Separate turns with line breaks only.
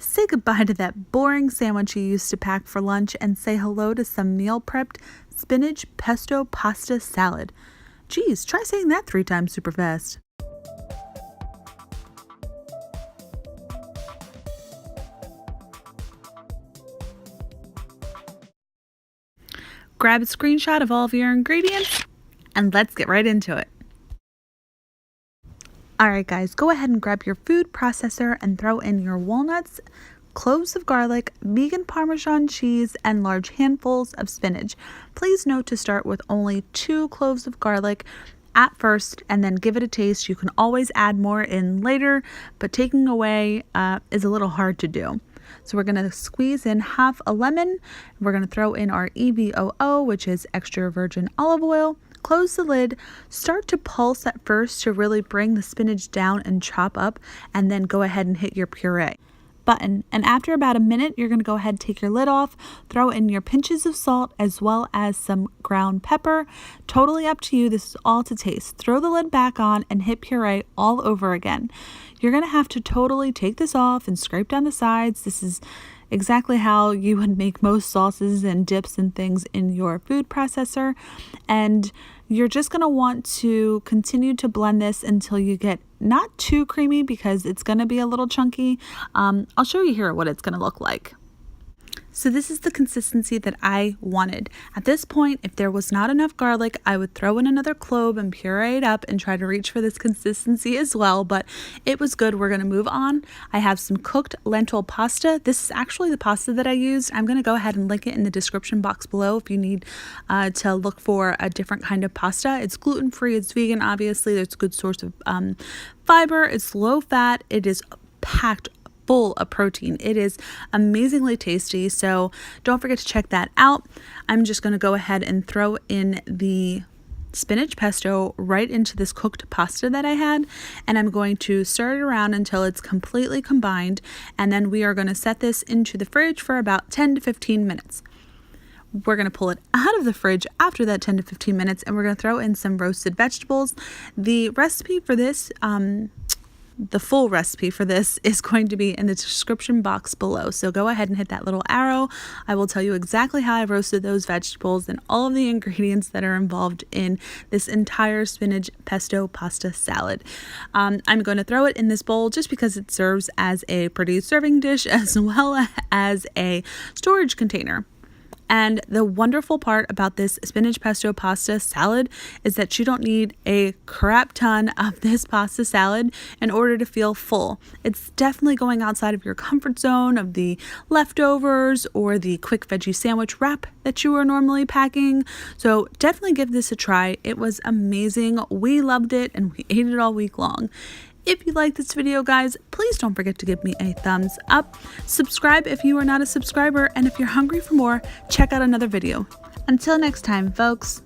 Say goodbye to that boring sandwich you used to pack for lunch and say hello to some meal prepped spinach pesto pasta salad. Geez, try saying that 3 times super fast. Grab a screenshot of all of your ingredients and let's get right into it. Alright guys, go ahead and grab your food processor and throw in your walnuts, cloves of garlic, vegan Parmesan cheese, and large handfuls of spinach. Please note to start with only 2 cloves of garlic at first and then give it a taste. You can always add more in later, but taking away is a little hard to do. So we're going to squeeze in half a lemon. We're going to throw in our evoo, which is extra virgin olive oil. Close the lid, start to pulse at first to really bring the spinach down and chop up, and then go ahead and hit your puree button. And after about a minute, you're going to go ahead and take your lid off, throw in your pinches of salt as well as some ground pepper. Totally up to you. This is all to taste. Throw the lid back on and hit puree all over again. You're going to have to totally take this off and scrape down the sides. This is exactly how you would make most sauces and dips and things in your food processor. And you're just going to want to continue to blend this until you get not too creamy because it's going to be a little chunky. I'll show you here what it's going to look like. So this is the consistency that I wanted. At this point, if there was not enough garlic, I would throw in another clove and puree it up and try to reach for this consistency as well, but it was good. We're going to move on. I have some cooked lentil pasta. This is actually the pasta that I used. I'm going to go ahead and link it in the description box below if you need to look for a different kind of pasta. It's gluten-free, it's vegan, obviously. It's a good source of fiber. It's low fat. It is packed full of protein. It is amazingly tasty, so don't forget to check that out. I'm just going to go ahead and throw in the spinach pesto right into this cooked pasta that I had, and I'm going to stir it around until it's completely combined, and then we are going to set this into the fridge for about 10 to 15 minutes. We're going to pull it out of the fridge after that 10 to 15 minutes, and we're going to throw in some roasted vegetables. The recipe for this, the full recipe for this is going to be in the description box below. So go ahead and hit that little arrow. I will tell you exactly how I roasted those vegetables and all of the ingredients that are involved in this entire spinach pesto pasta salad. I'm going to throw it in this bowl just because it serves as a pretty serving dish as well as a storage container. And the wonderful part about this spinach pesto pasta salad is that you don't need a crap ton of this pasta salad in order to feel full. It's definitely going outside of your comfort zone of the leftovers or the quick veggie sandwich wrap that you are normally packing. So definitely give this a try. It was amazing. We loved it and we ate it all week long. If you like this video, guys, please don't forget to give me a thumbs up. Subscribe if you are not a subscriber, and if you're hungry for more, check out another video. Until next time, folks.